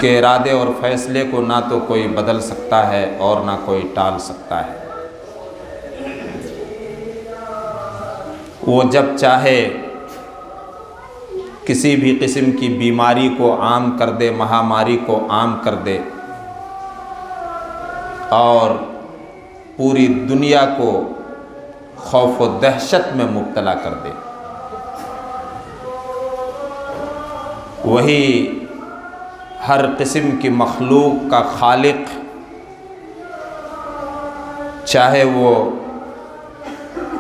उसके इरादे और फैसले को ना तो कोई बदल सकता है और ना कोई टाल सकता है। वो जब चाहे किसी भी किस्म की बीमारी को आम कर दे, महामारी को आम कर दे और पूरी दुनिया को खौफ व दहशत में मुब्तला कर दे। वही हर किस्म की मखलूक का खालिक, चाहे वो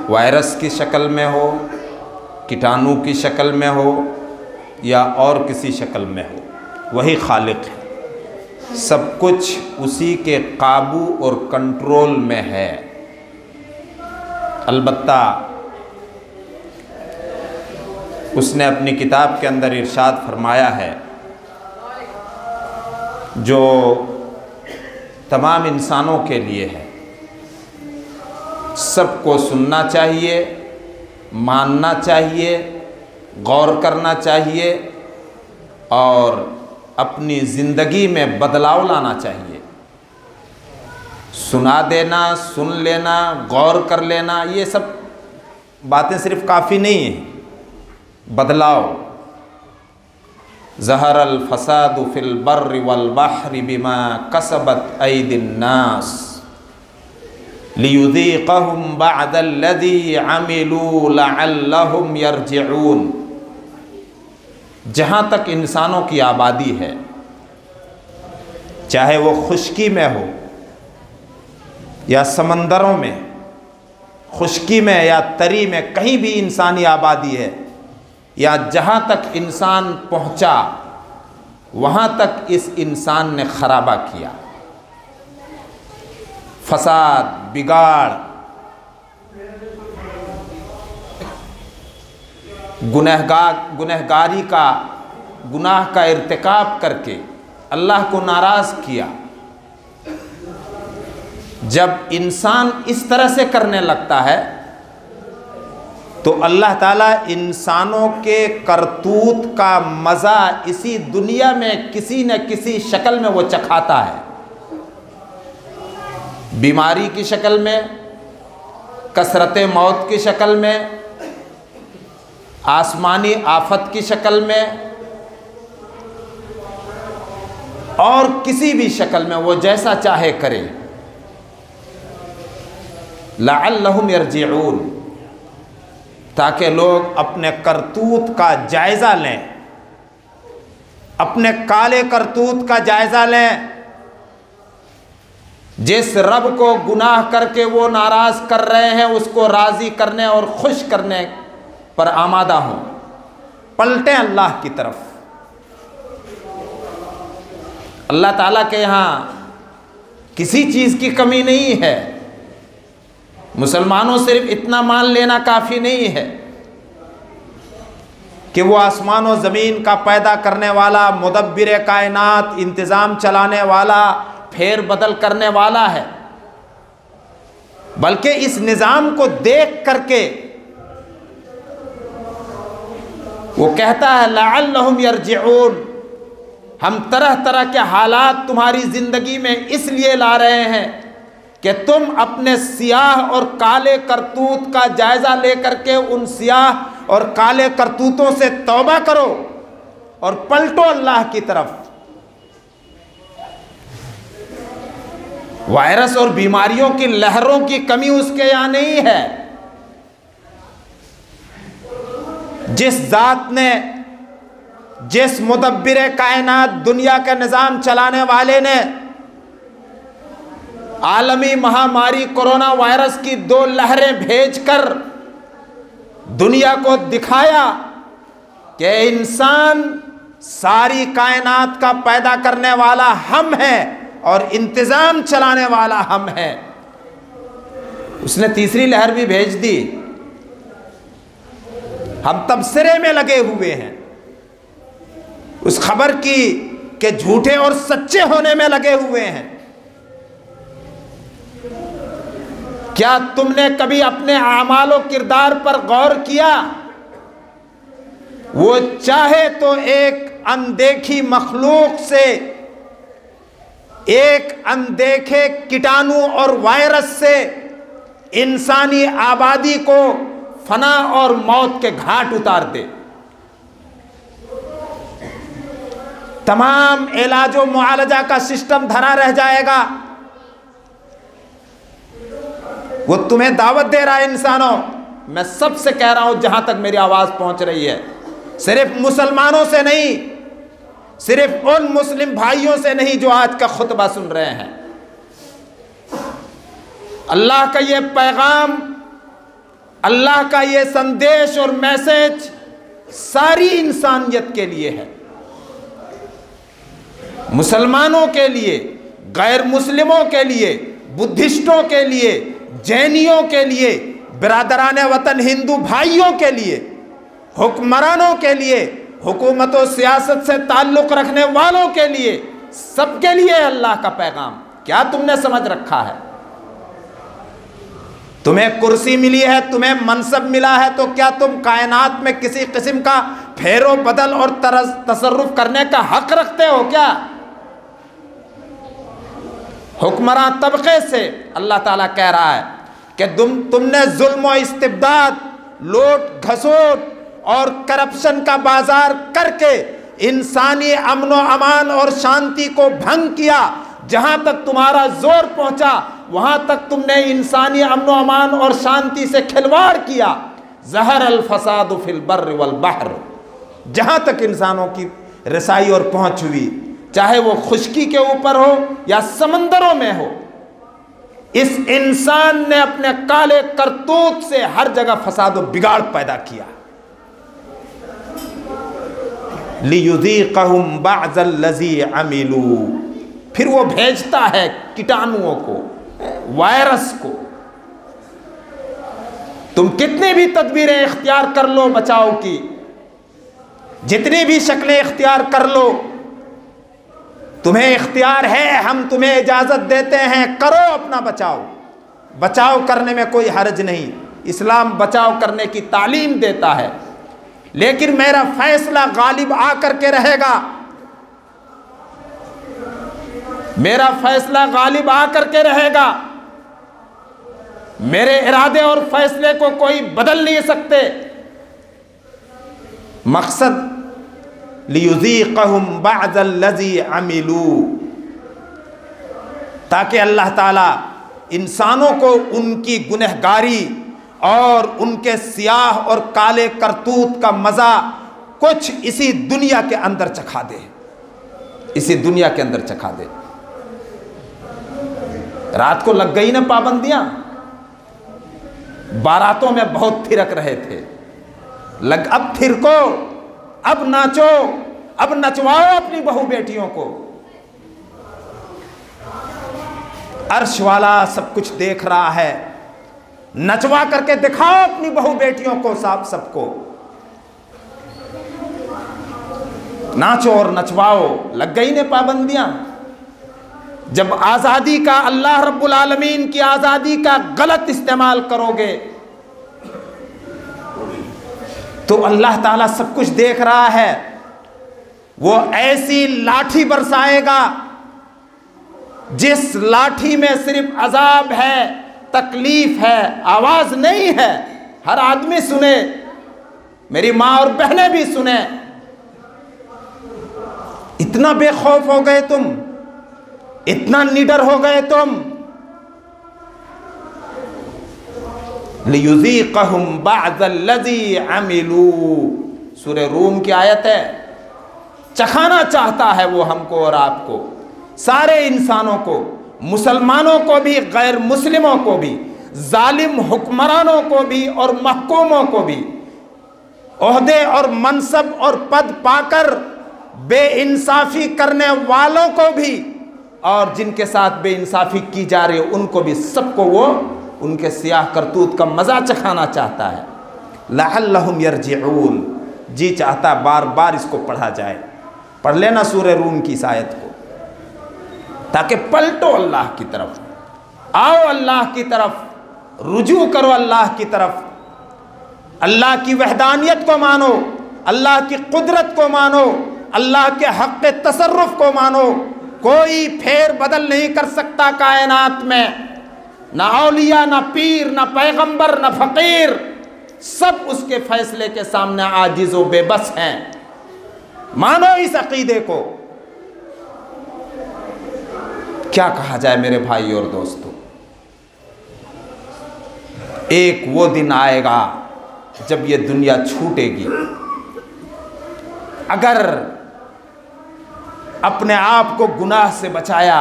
वायरस की शक्ल में हो, कीटाणु की शक्ल में हो या और किसी शक्ल में हो, वही खालिक है। सब कुछ उसी के काबू और कंट्रोल में है। अलबत्ता उसने अपनी किताब के अंदर इरशाद फरमाया है, जो तमाम इंसानों के लिए है, सबको सुनना चाहिए, मानना चाहिए, गौर करना चाहिए और अपनी ज़िंदगी में बदलाव लाना चाहिए। सुना देना, सुन लेना, गौर कर लेना, ये सब बातें सिर्फ काफ़ी नहीं हैं। बदलाव। ज़हरल फसादु फिल बर्रि वल बहरि बिमा कसबत ऐदिन नास लियुज़ीक़हुम बअदल्लज़ी अमिलू लअल्लहुम यरजिऊन। जहाँ तक इंसानों की आबादी है, चाहे वो खुश्की में हो या समंदरों में, खुश्की में या तरी में, कहीं भी इंसानी आबादी है, या जहाँ तक इंसान पहुँचा वहाँ तक इस इंसान ने खराबा किया। फसाद, बिगाड़, गुनहगारी का, गुनाह का इर्तिकाब करके अल्लाह को नाराज़ किया। जब इंसान इस तरह से करने लगता है तो अल्लाह ताला इंसानों के करतूत का मज़ा इसी दुनिया में किसी न किसी शक्ल में वो चखाता है। बीमारी की शक्ल में, कसरत मौत की शक्ल में, आसमानी आफत की शक्ल में और किसी भी शक्ल में वो जैसा चाहे करे। लअल्लहुम यरजिऊन, ताकि लोग अपने करतूत का जायज़ा लें, अपने काले करतूत का जायज़ा लें। जिस रब को गुनाह करके वो नाराज़ कर रहे हैं, उसको राज़ी करने और खुश करने पर आमादा हों, पलटें अल्लाह की तरफ। अल्लाह ताला के यहाँ किसी चीज़ की कमी नहीं है। मुसलमानों सिर्फ इतना मान लेना काफ़ी नहीं है कि वो आसमान और ज़मीन का पैदा करने वाला, मुदब्बिर कायनात, इंतज़ाम चलाने वाला, फेर बदल करने वाला है, बल्कि इस निज़ाम को देख करके वो कहता है लअल्लहुम यरजिऊन, हम तरह तरह के हालात तुम्हारी ज़िंदगी में इसलिए ला रहे हैं कि तुम अपने सियाह और काले करतूत का जायज़ा लेकर के उन सियाह और काले करतूतों से तौबा करो और पलटो अल्लाह की तरफ। वायरस और बीमारियों की लहरों की कमी उसके यहाँ नहीं है। जिस ज़ात ने, जिस मुदब्बिर कायनात, दुनिया का निज़ाम चलाने वाले ने आलमी महामारी कोरोना वायरस की 2 लहरें भेजकर दुनिया को दिखाया कि इंसान सारी कायनात का पैदा करने वाला हम हैं और इंतज़ाम चलाने वाला हम हैं, उसने तीसरी लहर भी भेज दी। हम तबसरे में लगे हुए हैं उस खबर की कि झूठे और सच्चे होने में लगे हुए हैं। क्या तुमने कभी अपने आमाल और किरदार पर गौर किया? वो चाहे तो एक अनदेखी मखलूक से एक अनदेखे कीटाणु और वायरस से इंसानी आबादी को फना और मौत के घाट उतार दे। तमाम इलाजो मुआलजा का सिस्टम धरा रह जाएगा। वो तुम्हें दावत दे रहा है इंसानों, मैं सबसे कह रहा हूं जहां तक मेरी आवाज पहुंच रही है, सिर्फ मुसलमानों से नहीं, सिर्फ उन मुस्लिम भाइयों से नहीं जो आज का खुतबा सुन रहे हैं। अल्लाह का ये पैगाम, अल्लाह का ये संदेश और मैसेज सारी इंसानियत के लिए है, मुसलमानों के लिए, गैर मुस्लिमों के लिए, बुद्धिस्टों के लिए, जैनियों के लिए, बिरादराने वतन हिंदू भाइयों के लिए, हुक्मरानों के लिए, हुकूमत और सियासत से ताल्लुक़ रखने वालों के लिए, सबके लिए अल्लाह का पैगाम। क्या तुमने समझ रखा है? तुम्हें कुर्सी मिली है, तुम्हें मनसब मिला है, तो क्या तुम कायनात में किसी किस्म का फेरो बदल और तसर्रुफ करने का हक रखते हो क्या? हुक्मरान तबके से अल्लाह ताला कह रहा है कि तुमने जुल्म और इस्तिबदाद, लूट घसोट और करप्शन का बाजार करके इंसानी अमन व अमान और शांति को भंग किया। जहां तक तुम्हारा जोर पहुंचा वहां तक तुमने इंसानी अमन व अमान और शांति से खिलवाड़ किया। ज़हर अल फसाद फिल बर्र वल बहर, जहां तक इंसानों की रसाई और पहुंच हुई, चाहे वो खुश्की के ऊपर हो या समंदरों में हो, इस इंसान ने अपने काले करतूत से हर जगह फसाद और बिगाड़ पैदा किया। लियुज़ीक़हुम बअज़ल्लज़ी अमिलू, फिर वो भेजता है कीटाणुओं को, वायरस को। तुम कितनी भी तदबीरें इख्तियार कर लो बचाव की, जितनी भी शक्लें इख्तियार कर लो, तुम्हें इख्तियार है, हम तुम्हें इजाज़त देते हैं, करो अपना बचाव। बचाव करने में कोई हर्ज नहीं, इस्लाम बचाव करने की तालीम देता है, लेकिन मेरा फैसला गालिब आकर के रहेगा, मेरा फैसला गालिब आकर के रहेगा। मेरे इरादे और फैसले को कोई बदल नहीं सकते। मकसद लियुज़ीक़हुम बअज़ल्लज़ी अमिलू, ताकि अल्लाह ताला इंसानों को उनकी गुनहगारी और उनके सियाह और काले करतूत का मज़ा कुछ इसी दुनिया के अंदर चखा दे, इसी दुनिया के अंदर चखा दे। रात को लग गई ना पाबंदियां, बारातों में बहुत थिरक रहे थे, अब थिरको, अब नाचो, अब नचवाओ अपनी बहू बेटियों को। अर्श वाला सब कुछ देख रहा है, नचवा करके दिखाओ अपनी बहू बेटियों को, सबको नाचो और नचवाओ। लग गई ने पाबंदियां। जब आज़ादी का, अल्लाह रब्बुल आलमीन की आज़ादी का गलत इस्तेमाल करोगे तो अल्लाह ताला सब कुछ देख रहा है, वो ऐसी लाठी बरसाएगा जिस लाठी में सिर्फ अजाब है, तकलीफ है, आवाज नहीं है। हर आदमी सुने, मेरी माँ और बहनें भी सुने। इतना बेखौफ हो गए तुम, इतना निडर हो गए तुम। लियुज़ीक़हुम बअज़ल्लज़ी अमिलू, सूरह रूम की आयत है। चखाना चाहता है वो हमको और आपको, सारे इंसानों को, मुसलमानों को भी, गैर मुस्लिमों को भी, जालिम हुक्मरानों को भी और महकूमों को भी, ओहदे और मनसब और पद पाकर बेइंसाफी करने वालों को भी, और जिनके साथ बेइंसाफी की जा रही है उनको भी, सबको वो उनके सियाह करतूत का मज़ा चखाना चाहता है। लअल्लहुम यरजिऊन, जी चाहता बार बार इसको पढ़ा जाए। पढ़ लेना सूरह रूम की इस आयत को, ताकि पलटो अल्लाह की तरफ, आओ अल्लाह की तरफ, रुजू करो अल्लाह की तरफ, अल्लाह की वहदानियत को मानो, अल्लाह की कुदरत को मानो, अल्लाह के हक़ तसर्रुफ़ को मानो, कोई फेर बदल नहीं कर सकता कायनात में, ना औलिया, ना पीर, ना पैगंबर, ना फकीर, सब उसके फैसले के सामने आजिज व बेबस हैं। मानो इस अकीदे को। क्या कहा जाए मेरे भाई और दोस्तों, एक वो दिन आएगा जब ये दुनिया छूटेगी। अगर अपने आप को गुनाह से बचाया,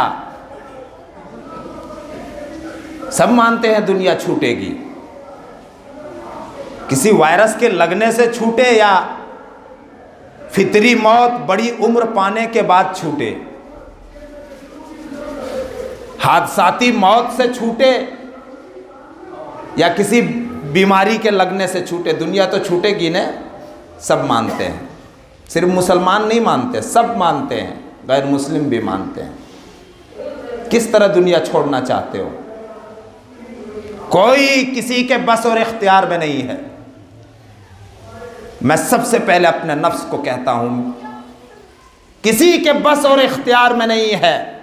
सब मानते हैं दुनिया छूटेगी, किसी वायरस के लगने से छूटे या फितरी मौत बड़ी उम्र पाने के बाद छूटे, हादसाती मौत से छूटे या किसी बीमारी के लगने से छूटे, दुनिया तो छूटेगी ना। सब मानते हैं, सिर्फ मुसलमान नहीं मानते, सब मानते हैं, गैर मुस्लिम भी मानते हैं। किस तरह दुनिया छोड़ना चाहते हो? कोई किसी के बस और इख्तियार में नहीं है। मैं सबसे पहले अपने नफ्स को कहता हूं, किसी के बस और इख्तियार में नहीं है।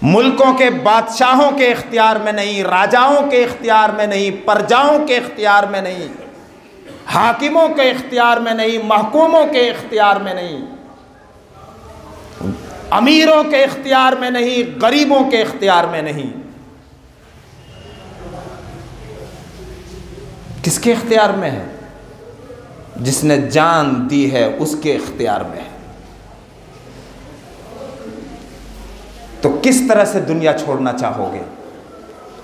मुल्कों के बादशाहों के इख्तियार में नहीं, राजाओं के इख्तियार में नहीं, प्रजाओं के इख्तियार में नहीं, हाकिमों के इख्तियार में नहीं, महकूमों के इख्तियार में नहीं, अमीरों के इख्तियार में नहीं, गरीबों के इख्तियार में नहीं। किसके इख्तियार में है? जिसने जान दी है उसके इख्तियार में है। तो किस तरह से दुनिया छोड़ना चाहोगे?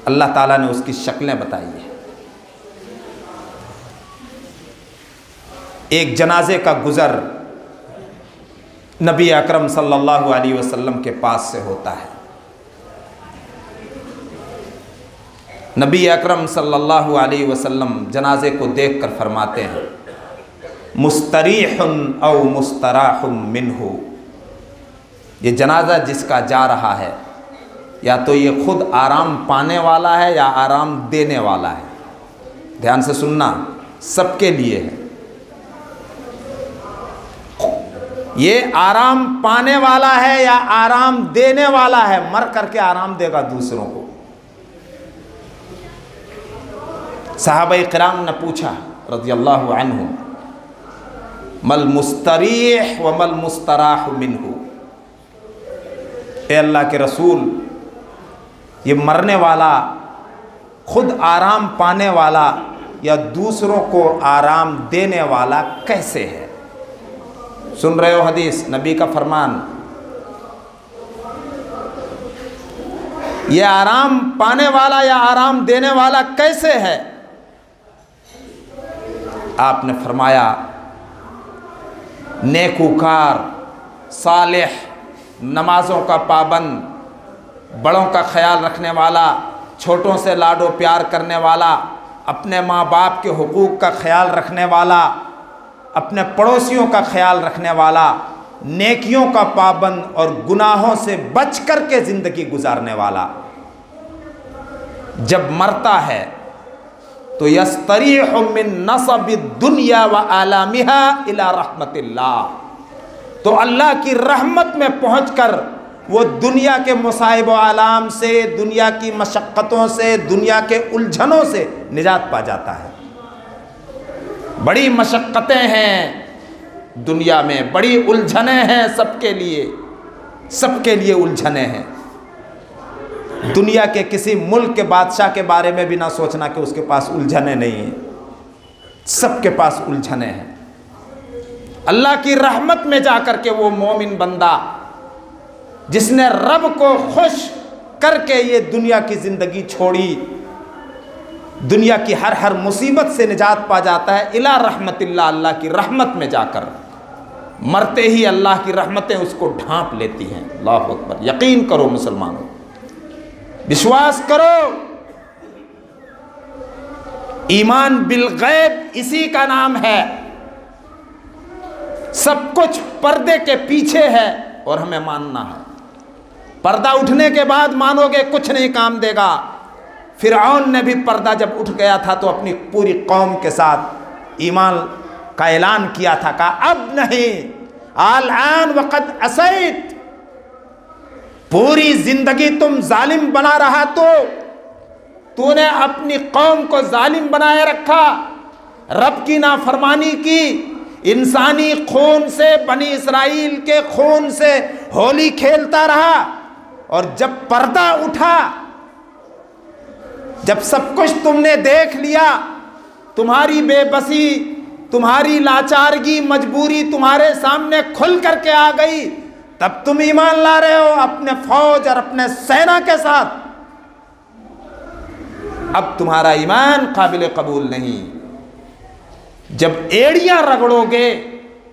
अल्लाह ताला ने उसकी शक्लें बताई है। एक जनाजे का गुजर नबी अकरम सल्लल्लाहु अलैहि वसल्लम के पास से होता है। नबी अकरम सल्लल्लाहु अलैहि वसल्लम जनाजे को देखकर फरमाते हैं, मुस्तरीहुन औ मुस्तराहुम मिन्हु। ये जनाजा जिसका जा रहा है, या तो ये खुद आराम पाने वाला है या आराम देने वाला है। ध्यान से सुनना, सबके लिए है। ये आराम पाने वाला है या आराम देने वाला है, मर करके आराम देगा दूसरों को। सहाबाए किराम ने पूछा रज़ियल्लाहु अन्हु, मल मुस्तरीह व मल मुस्तराह मिन्हु। ए अल्लाह के रसूल, ये मरने वाला खुद आराम पाने वाला या दूसरों को आराम देने वाला कैसे है? सुन रहे हो हदीस, नबी का फरमान। ये आराम पाने वाला या आराम देने वाला कैसे है? आपने फरमाया, नेकूकार, सालेह, नमाजों का पाबंद, बड़ों का ख्याल रखने वाला, छोटों से लाडो प्यार करने वाला, अपने माँ बाप के हुकूक का ख्याल रखने वाला, अपने पड़ोसियों का ख्याल रखने वाला, नेकियों का पाबंद और गुनाहों से बच कर के ज़िंदगी गुजारने वाला, जब मरता है तो यस्तरीहु मिन नसबि दुनिया व आलामिहा इला रहमतिल्लाह। तो अल्लाह की रहमत में पहुंचकर वो दुनिया के मुसाइब आलाम से, दुनिया की मशक्क़तों से, दुनिया के उलझनों से निजात पा जाता है। बड़ी मशक्क़तें हैं दुनिया में, बड़ी उलझनें हैं सबके लिए उलझनें हैं। दुनिया के किसी मुल्क के बादशाह के बारे में भी ना सोचना कि उसके पास उलझनें नहीं हैं, सबके पास उलझनें हैं। अल्लाह की रहमत में जाकर के वो मोमिन बंदा जिसने रब को खुश करके ये दुनिया की ज़िंदगी छोड़ी, दुनिया की हर मुसीबत से निजात पा जाता है। इला रहमतिल्लाह, अल्लाह की रहमत में जाकर मरते ही अल्लाह की रहमतें उसको ढांप लेती हैं। अल्लाहु अकबर। यकीन करो मुसलमानों, विश्वास करो, ईमान बिल गैब इसी का नाम है। सब कुछ पर्दे के पीछे है और हमें मानना है। पर्दा उठने के बाद मानोगे कुछ नहीं काम देगा। फिरऔन ने भी पर्दा जब उठ गया था तो अपनी पूरी कौम के साथ ईमान का ऐलान किया था, कहा अब नहीं, आल-आन वक़द असैत, पूरी जिंदगी तुम जालिम बना रहा, तो तूने अपनी कौम को जालिम बनाए रखा, रब की नाफरमानी की, इंसानी खून से, बनी इसराइल के खून से होली खेलता रहा। और जब पर्दा उठा, जब सब कुछ तुमने देख लिया, तुम्हारी बेबसी, तुम्हारी लाचारगी, मजबूरी तुम्हारे सामने खुल करके आ गई, तब तुम ईमान ला रहे हो अपने फौज और अपने सेना के साथ। अब तुम्हारा ईमान काबिल कबूल नहीं। जब एड़ियां रगड़ोगे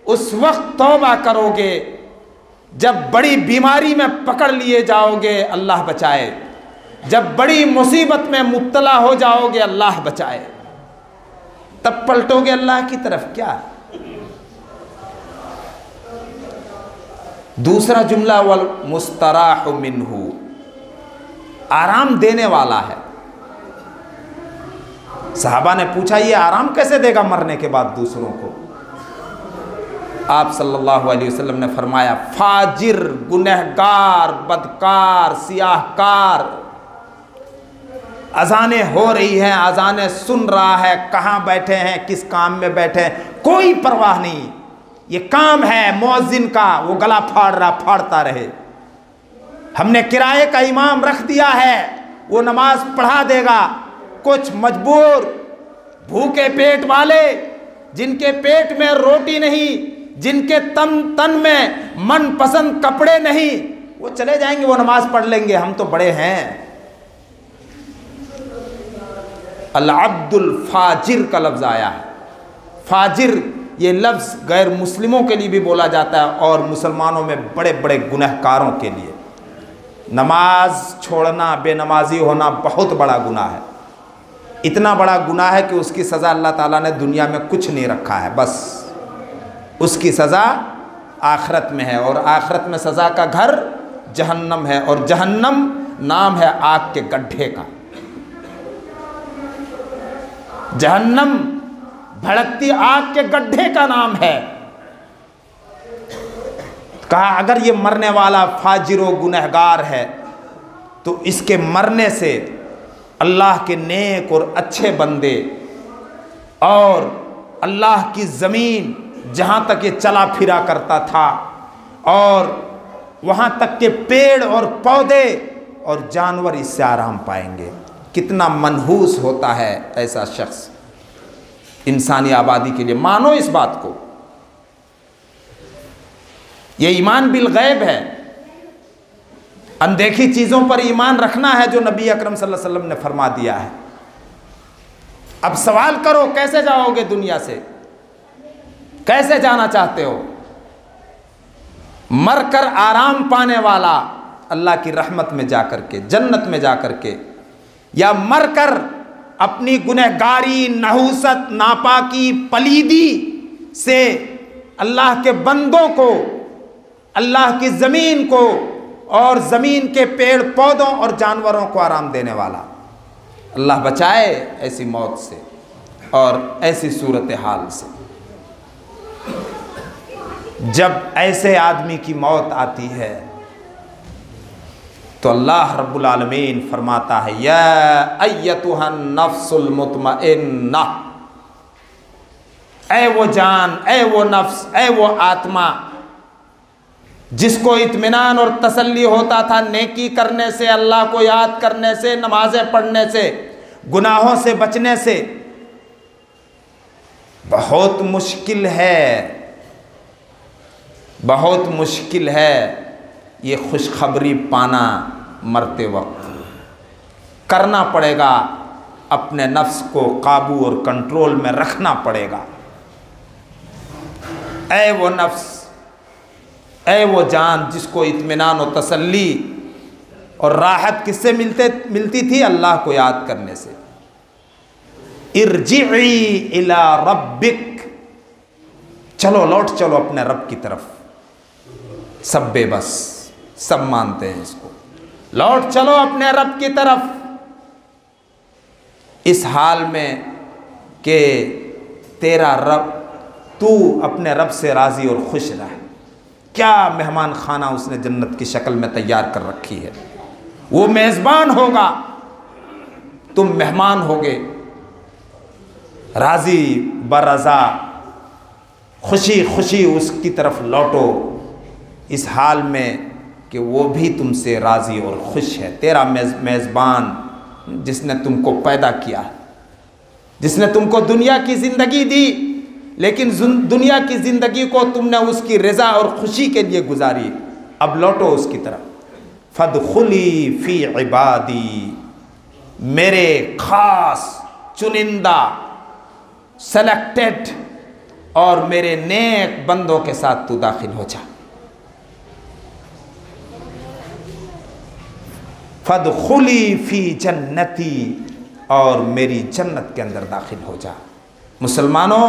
उस वक्त तौबा करोगे, जब बड़ी बीमारी में पकड़ लिए जाओगे अल्लाह बचाए, जब बड़ी मुसीबत में मुब्तला हो जाओगे अल्लाह बचाए, तब पलटोगे अल्लाह की तरफ। क्या दूसरा जुमला, वल मुस्तराह मिन्हु, आराम देने वाला है। सहाबा ने पूछा ये आराम कैसे देगा मरने के बाद दूसरों को? आप सल्लल्लाहु अलैहि वसल्लम ने फरमाया, फाजिर, गुनहगार, बदकार, सियाहकार, अजानें हो रही हैं, अजानें सुन रहा है, कहाँ बैठे हैं, किस काम में बैठे हैं, कोई परवाह नहीं, ये काम है मुअज्जिन का, वो गला फाड़ रहा, फाड़ता रहे। हमने किराए का इमाम रख दिया है, वो नमाज पढ़ा देगा। कुछ मजबूर, भूखे पेट वाले, जिनके पेट में रोटी नहीं, जिनके तन में मनपसंद कपड़े नहीं, वो चले जाएंगे, वो नमाज पढ़ लेंगे, हम तो बड़े हैं। अल अब्दुल फाजिर का लफ्ज़ आया है। फाजिर ये लफ्ज़ गैर मुस्लिमों के लिए भी बोला जाता है और मुसलमानों में बड़े बड़े गुनहगारों के लिए। नमाज छोड़ना, बेनमाजी होना बहुत बड़ा गुनाह है। इतना बड़ा गुनाह है कि उसकी सज़ा अल्लाह ताला ने दुनिया में कुछ नहीं रखा है, बस उसकी सज़ा आखिरत में है, और आखिरत में सज़ा का घर जहन्नम है, और जहन्नम नाम है आग के गड्ढे का। जहन्नम भड़कती आग के गड्ढे का नाम है। कहा अगर ये मरने वाला फाजिर व गुनहगार है तो इसके मरने से अल्लाह के नेक और अच्छे बंदे और अल्लाह की ज़मीन जहाँ तक ये चला फिरा करता था, और वहाँ तक के पेड़ और पौधे और जानवर इससे आराम पाएंगे। कितना मनहूस होता है ऐसा शख्स इंसानी आबादी के लिए। मानो इस बात को, ये ईमान बिल गैब है, अनदेखी चीज़ों पर ईमान रखना है जो नबी अकरम सल्लल्लाहु अलैहि वसल्लम ने फरमा दिया है। अब सवाल करो कैसे जाओगे दुनिया से, कैसे जाना चाहते हो? मरकर आराम पाने वाला अल्लाह की रहमत में जाकर के, जन्नत में जाकर के, या मरकर अपनी गुनहगारी, नहुसत, नापाकी, पलीदी से अल्लाह के बंदों को, अल्लाह की ज़मीन को और ज़मीन के पेड़ पौधों और जानवरों को आराम देने वाला। अल्लाह बचाए ऐसी मौत से और ऐसी सूरत हाल से। जब ऐसे आदमी की मौत आती है तो अल्लाह रब्बुल आलमीन फरमाता है, या अय्यतुहन नफ्सुल मुतमइन्ना, ऐ वो जान, ऐ वो नफ्स, ऐ वो आत्मा जिसको इत्मीनान और तसल्ली होता था नेकी करने से, अल्लाह को याद करने से, नमाजें पढ़ने से, गुनाहों से बचने से। बहुत मुश्किल है, बहुत मुश्किल है ये खुशखबरी पाना मरते वक्त। करना पड़ेगा, अपने नफ्स को काबू और कंट्रोल में रखना पड़ेगा। ऐ वो नफ्स, ऐ वो जान जिसको इत्मीनान और तसल्ली और राहत किससे मिलती थी? अल्लाह को याद करने से। इरजिई इला रब्बिक, चलो लौट चलो अपने रब की तरफ। सब बेबस, सब मानते हैं इसको, लौट चलो अपने रब की तरफ। इस हाल में कि तेरा रब, तू अपने रब से राज़ी और खुश रहे। क्या मेहमान खाना उसने जन्नत की शक्ल में तैयार कर रखी है। वो मेज़बान होगा, तुम मेहमान होगे। राजी बरज़ा खुशी खुशी उसकी तरफ लौटो, इस हाल में कि वो भी तुमसे राज़ी और खुश है। तेरा मेज़बान जिसने तुमको पैदा किया, जिसने तुमको दुनिया की ज़िंदगी दी, लेकिन दुनिया की ज़िंदगी को तुमने उसकी रज़ा और खुशी के लिए गुजारी, अब लौटो उसकी तरफ। फदखुली फ़ी इबादी, मेरे ख़ास चुनिंदा सेलेक्टेड और मेरे नेक बंदों के साथ तू दाखिल हो जा। फदखुली फ़ी जन्नती, और मेरी जन्नत के अंदर दाखिल हो जा। मुसलमानों,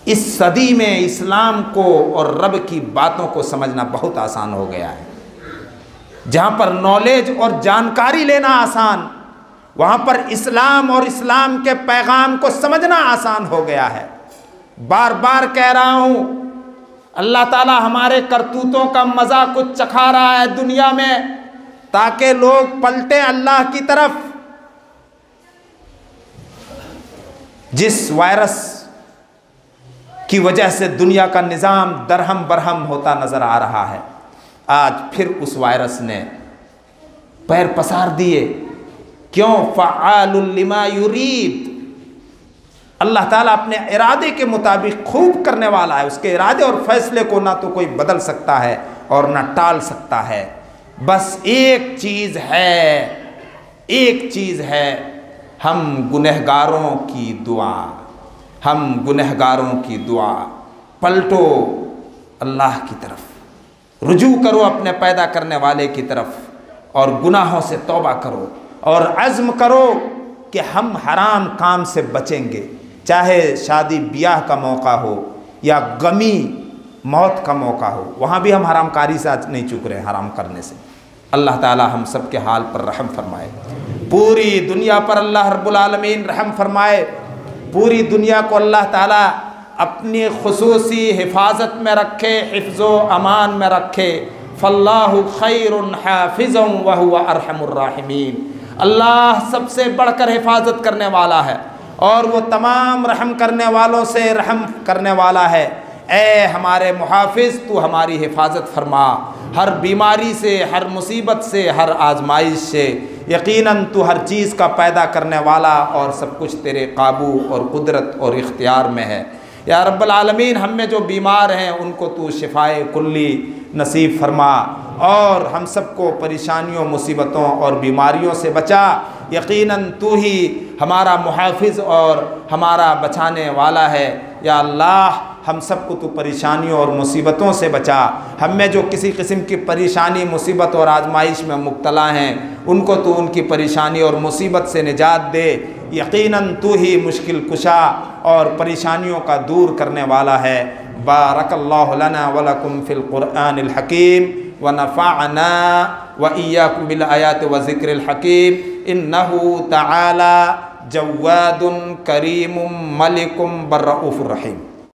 इस सदी में इस्लाम को और रब की बातों को समझना बहुत आसान हो गया है। जहाँ पर नॉलेज और जानकारी लेना आसान, वहाँ पर इस्लाम और इस्लाम के पैगाम को समझना आसान हो गया है। बार बार कह रहा हूँ, अल्लाह ताला हमारे करतूतों का मज़ा कुछ चखा रहा है दुनिया में, ताकि लोग पलटे अल्लाह की तरफ। जिस वायरस की वजह से दुनिया का निज़ाम दरहम बरहम होता नज़र आ रहा है, आज फिर उस वायरस ने पैर पसार दिए। क्यों? फ़आलुल लिमा युरीद, अल्लाह ताला अपने इरादे के मुताबिक खूब करने वाला है। उसके इरादे और फैसले को ना तो कोई बदल सकता है और ना टाल सकता है। बस एक चीज़ है, एक चीज़ है, हम गुनहगारों की दुआ, हम गुनहगारों की दुआ। पलटो अल्लाह की तरफ, रुजू करो अपने पैदा करने वाले की तरफ और गुनाहों से तौबा करो और अज़्म करो कि हम हराम काम से बचेंगे। चाहे शादी ब्याह का मौका हो या गमी मौत का मौका हो, वहाँ भी हम हरामकारी से आज नहीं चूक रहे, हराम करने से। अल्लाह ताला हम सब के हाल पर रहम फरमाए, पूरी दुनिया पर अल्लाह रब्बुल आलमीन रहम फरमाए। पूरी दुनिया को अल्लाह ताला अपनी खुसूसी हिफाजत में रखे, हिफ्ज़ो अमान में रखे। फल्लाहु खैरुन हाफिज़न व हुवा अरहमुर राहिमीन। अल्लाह सबसे बढ़कर हिफाजत करने वाला है और वो तमाम रहम करने वालों से रहम करने वाला है। ए हमारे मुहाफ़िज़, तू हमारी हिफाजत फरमा, हर बीमारी से, हर मुसीबत से, हर आजमाइश से। यकीनन तू हर चीज़ का पैदा करने वाला और सब कुछ तेरे काबू और कुदरत और इख्तियार में है। या रब्बल आलमीन, हम में जो बीमार हैं उनको तू शिफाए कुल्ली नसीब फरमा और हम सबको परेशानियों, मुसीबतों और बीमारियों से बचा। यकीनन तू ही हमारा मुहाफ़िज़ और हमारा बचाने वाला है। या अल्लाह, हम सबको तू परेशानियों और मुसीबतों से बचा। हम में जो किसी किस्म की परेशानी, मुसीबत और आजमाइश में मुब्तला हैं, उनको तू उनकी परेशानी और मुसीबत से निजात दे। यकीनन तू ही मुश्किल कुशा और परेशानियों का दूर करने वाला है। बारकल्लाहु लना व लकुम फिल कुरआनिल हकीम व नफ़अना व इय्याकुम बिल आयाति व ज़िक्रिल हकीम। इन्नहु तआला जव्वादुन करीमुम मलिकुम बर्रऊफ़ुर रहीम।